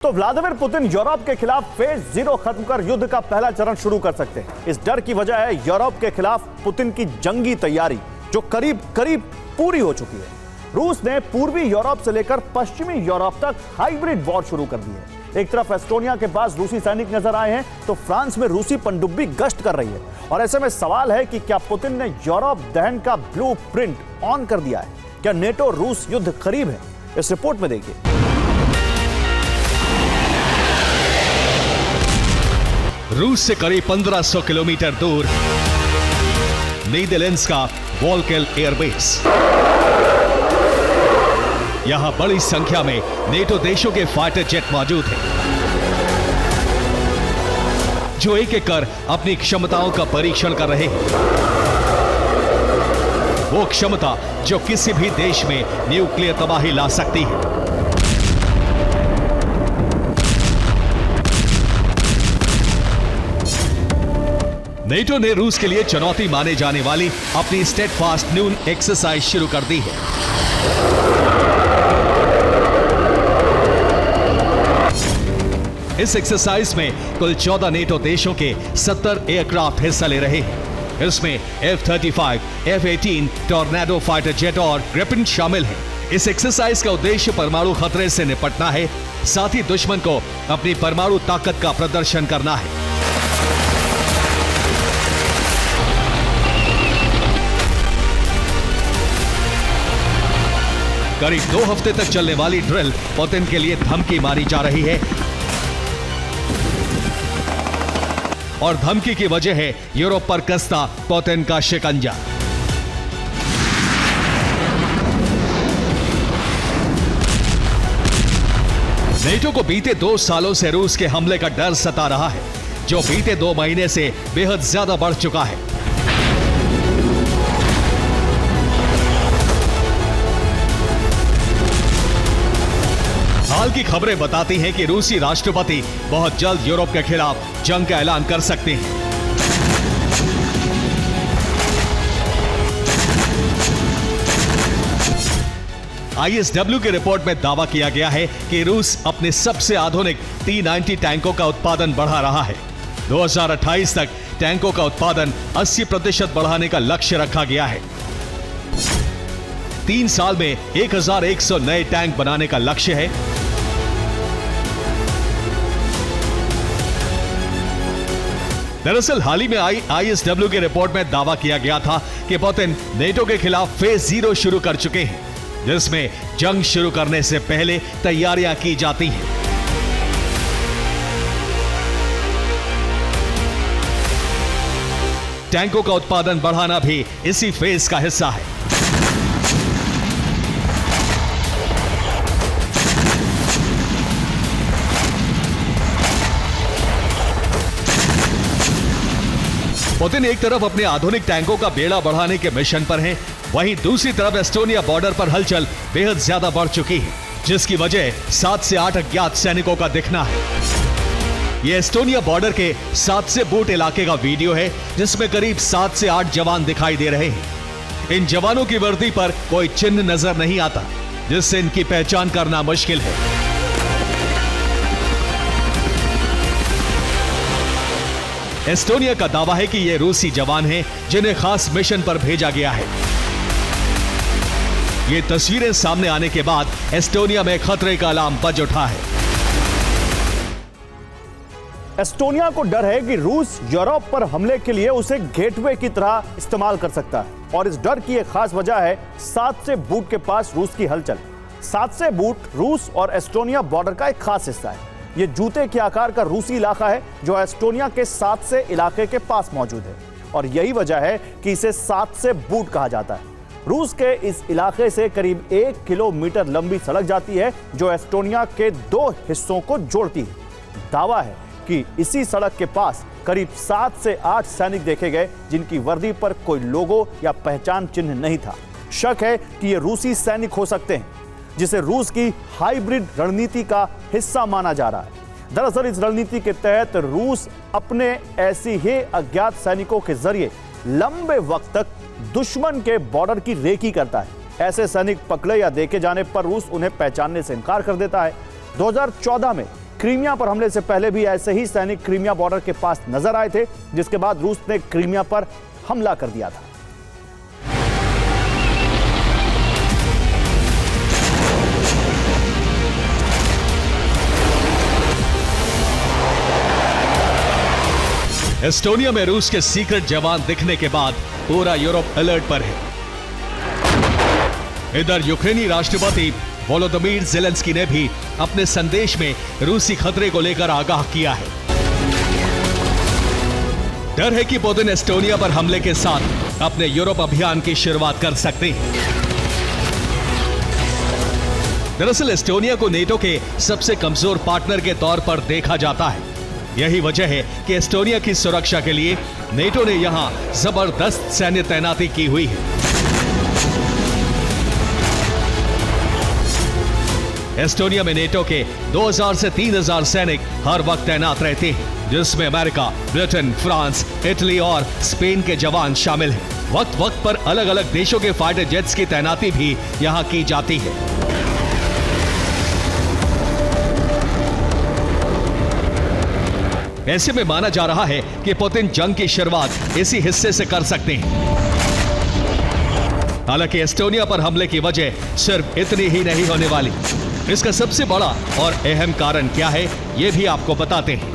तो Vladimir Putin Europe के खिलाफ फेज 0 खत्म कर युद्ध का पहला चरण शुरू कर सकते हैं। इस डर की वजह है यूरोप के खिलाफ पुतिन की जंगी तैयारी जो करीब करीब पूरी हो चुकी है। रूस ने पूर्वी यूरोप से लेकर पश्चिमी यूरोप तक हाइब्रिड वॉर शुरू कर दी है। एक तरफ एस्टोनिया के पास रूसी सैनिक नजर आए हैं तो फ्रांस में रूसी पनडुब्बी गश्त कर रही है। और ऐसे में सवाल है कि क्या पुतिन ने यूरोप दहन का ब्लूप्रिंट ऑन कर दिया है? क्या नेटो रूस युद्ध करीब है? इस रिपोर्ट में देखिए। रूस से करीब 1500 किलोमीटर दूर नीदरलैंड्स का वोल्केल एयरबेस। यहां बड़ी संख्या में नेटो देशों के फाइटर जेट मौजूद हैं, जो एक एक कर अपनी क्षमताओं का परीक्षण कर रहे हैं। वो क्षमता जो किसी भी देश में न्यूक्लियर तबाही ला सकती है। नेटो ने रूस के लिए चुनौती माने जाने वाली अपनी स्टेडफास्ट नून एक्सरसाइज शुरू कर दी है। इस एक्सरसाइज में कुल 14 नेटो देशों के 70 एयरक्राफ्ट हिस्सा ले रहे हैं। इसमें F-35, F-18 tornado fighter jet और ग्रिपेन शामिल हैं। इस एक्सरसाइज का उद्देश्य परमाणु खतरे से निपटना है, साथ ही दुश्मन को अपनी परमाणु ताकत का प्रदर्शन करना है। करीब 2 हफ्ते तक चलने वाली ड्रिल पुतिन के लिए धमकी मारी जा रही है और धमकी की वजह है यूरोप पर कसता पुतिन का शिकंजा। नेटो को बीते 2 सालों से रूस के हमले का डर सता रहा है, जो बीते 2 महीने से बेहद ज्यादा बढ़ चुका है। हाल की खबरें बताती हैं कि रूसी राष्ट्रपति बहुत जल्द यूरोप के खिलाफ जंग का ऐलान कर सकते हैं। ISW की रिपोर्ट में दावा किया गया है कि रूस अपने सबसे आधुनिक T-90 टैंकों का उत्पादन बढ़ा रहा है। 2028 तक टैंकों का उत्पादन 80% बढ़ाने का लक्ष्य रखा गया है। 3 साल में 1100 नए टैंक बनाने का लक्ष्य है। दरअसल हाल ही में आई ISW की रिपोर्ट में दावा किया गया था कि पुतिन नेटो के खिलाफ फेज 0 शुरू कर चुके हैं, जिसमें जंग शुरू करने से पहले तैयारियां की जाती हैं। टैंकों का उत्पादन बढ़ाना भी इसी फेज का हिस्सा है। पुतिन एक तरफ अपने आधुनिक टैंकों का बेड़ा बढ़ाने के मिशन पर हैं, वहीं दूसरी तरफ एस्टोनिया बॉर्डर पर हलचल बेहद ज्यादा बढ़ चुकी है, जिसकी वजह 7 से 8 अज्ञात सैनिकों का दिखना है। यह एस्टोनिया बॉर्डर के 7 से बूट इलाके का वीडियो है, जिसमें करीब 7 से 8 जवान दिखाई दे रहे हैं। इन जवानों की वर्दी पर कोई चिन्ह नजर नहीं आता, जिससे इनकी पहचान करना मुश्किल है। एस्टोनिया का दावा है कि ये रूसी जवान हैं, जिन्हें खास मिशन पर भेजा गया है। ये तस्वीरें सामने आने के बाद एस्टोनिया में खतरे का अलार्म बज उठा है। एस्टोनिया को डर है कि रूस यूरोप पर हमले के लिए उसे गेटवे की तरह इस्तेमाल कर सकता है और इस डर की एक खास वजह है 7 से बूट के पास रूस की हलचल। 7 से बूट रूस और एस्टोनिया बॉर्डर का एक खास हिस्सा है। यह जूते के आकार का रूसी इलाका है जो एस्टोनिया के 7 से इलाके के पास मौजूद है और यही वजह है कि इसे 7 से बूट कहा जाता है। रूस के इस इलाके से करीब 1 किलोमीटर लंबी सड़क जाती है जो एस्टोनिया के 2 हिस्सों को जोड़ती है। दावा है कि इसी सड़क के पास करीब 7 से 8 सैनिक देखे गए जिनकी वर्दी पर कोई लोगो या पहचान चिन्ह नहीं था। शक है कि ये रूसी सैनिक हो सकते हैं, जिसे रूस की हाइब्रिड रणनीति का हिस्सा माना जा रहा है। दरअसल इस रणनीति के तहत रूस अपने ऐसी ही अज्ञात सैनिकों के जरिए लंबे वक्त तक दुश्मन के बॉर्डर की रेकी करता है। ऐसे सैनिक पकड़े या देखे जाने पर रूस उन्हें पहचानने से इनकार कर देता है। 2014 में क्रीमिया पर हमले से पहले भी ऐसे ही सैनिक क्रीमिया बॉर्डर के पास नजर आए थे, जिसके बाद रूस ने क्रीमिया पर हमला कर दिया था। एस्टोनिया में रूस के सीक्रेट जवान दिखने के बाद पूरा यूरोप अलर्ट पर है। इधर यूक्रेनी राष्ट्रपति वोलोदिमीर ज़ेलेंस्की ने भी अपने संदेश में रूसी खतरे को लेकर आगाह किया है। डर है कि पुतिन एस्टोनिया पर हमले के साथ अपने यूरोप अभियान की शुरुआत कर सकते हैं। दरअसल एस्टोनिया को नेटो के सबसे कमजोर पार्टनर के तौर पर देखा जाता है। यही वजह है कि एस्टोनिया की सुरक्षा के लिए नेटो ने यहां जबरदस्त सैन्य तैनाती की हुई है। एस्टोनिया में नेटो के 2000 से 3000 सैनिक हर वक्त तैनात रहते हैं, जिसमें अमेरिका, ब्रिटेन, फ्रांस, इटली और स्पेन के जवान शामिल हैं। वक्त वक्त पर अलग अलग देशों के फाइटर जेट्स की तैनाती भी यहां की जाती है। ऐसे में माना जा रहा है कि पुतिन जंग की शुरुआत इसी हिस्से से कर सकते हैं। हालांकि एस्टोनिया पर हमले की वजह सिर्फ इतनी ही नहीं होने वाली। इसका सबसे बड़ा और अहम कारण क्या है, यह भी आपको बताते हैं।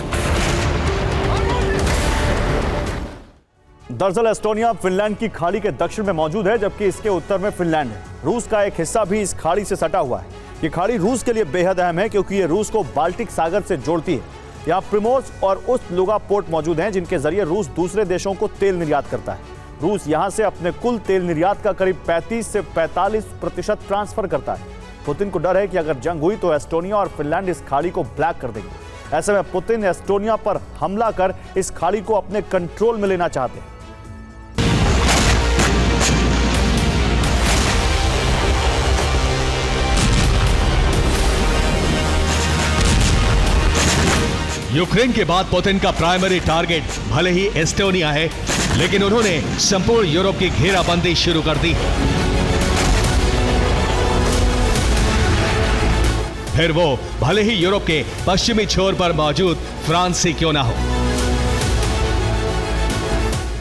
दरअसल एस्टोनिया फिनलैंड की खाड़ी के दक्षिण में मौजूद है, जबकि इसके उत्तर में फिनलैंड है। रूस का एक हिस्सा भी इस खाड़ी से सटा हुआ है। ये खाड़ी रूस के लिए बेहद अहम है, क्योंकि ये रूस को बाल्टिक सागर से जोड़ती है। यहाँ प्रिमोर्स और उस्ट-लुगा पोर्ट मौजूद हैं, जिनके जरिए रूस दूसरे देशों को तेल निर्यात करता है। रूस यहाँ से अपने कुल तेल निर्यात का करीब 35 से 45% ट्रांसफर करता है। पुतिन को डर है कि अगर जंग हुई तो एस्टोनिया और फिनलैंड इस खाड़ी को ब्लैक कर देंगे। ऐसे में पुतिन एस्टोनिया पर हमला कर इस खाड़ी को अपने कंट्रोल में लेना चाहते हैं। यूक्रेन के बाद पुतिन का प्राइमरी टारगेट भले ही एस्टोनिया है, लेकिन उन्होंने संपूर्ण यूरोप की घेराबंदी शुरू कर दी। फिर वो भले ही यूरोप के पश्चिमी छोर पर मौजूद फ्रांस से क्यों ना हो।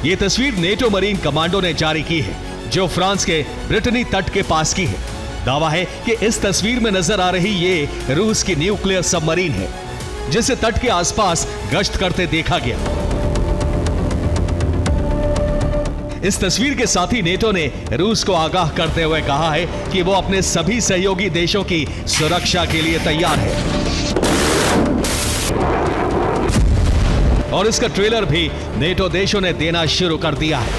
ये तस्वीर नेटो मरीन कमांडो ने जारी की है, जो फ्रांस के ब्रिटनी तट के पास की है। दावा है कि इस तस्वीर में नजर आ रही ये रूस की न्यूक्लियर सबमरीन है, जिसे तट के आसपास गश्त करते देखा गया। इस तस्वीर के साथ ही नेटो ने रूस को आगाह करते हुए कहा है कि वो अपने सभी सहयोगी देशों की सुरक्षा के लिए तैयार है। और इसका ट्रेलर भी नेटो देशों ने देना शुरू कर दिया है।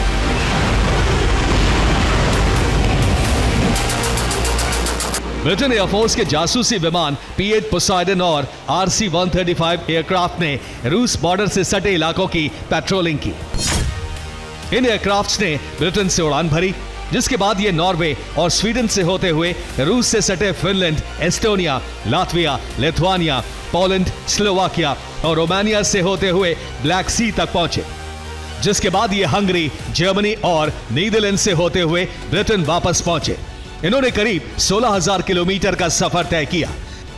ब्रिटेन एयरफोर्स के जासूसी विमान P-8 पोसाइडन और RC-135 एयरक्राफ्ट ने रूस बॉर्डर से सटे इलाकों की पेट्रोलिंग की। इन एयरक्राफ्ट्स ने ब्रिटेन से उड़ान भरी, जिसके बाद ये नॉर्वे और स्वीडन से होते हुए रूस से सटे Finland, Estonia, Latvia, Lithuania, Poland, Slovakia और रोमानिया से होते हुए ब्लैक सी तक पहुंचे, जिसके बाद ये हंगरी, जर्मनी और नीदरलैंड से होते हुए ब्रिटेन वापस पहुंचे। इन्होंने करीब 16,000 किलोमीटर का सफर तय किया।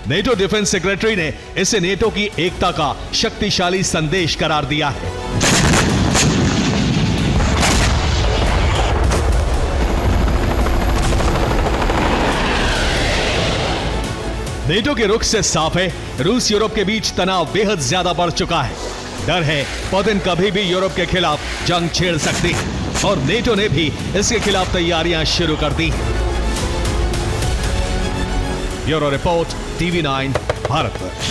नेटो डिफेंस सेक्रेटरी ने इसे नेटो की एकता का शक्तिशाली संदेश करार दिया है। नेटो के रुख से साफ है, रूस यूरोप के बीच तनाव बेहद ज्यादा बढ़ चुका है। डर है पुतिन कभी भी यूरोप के खिलाफ जंग छेड़ सकती है, और नेटो ने भी इसके खिलाफ तैयारियां शुरू कर दी हैं। Bureau report, TV9 Bharatvarsh.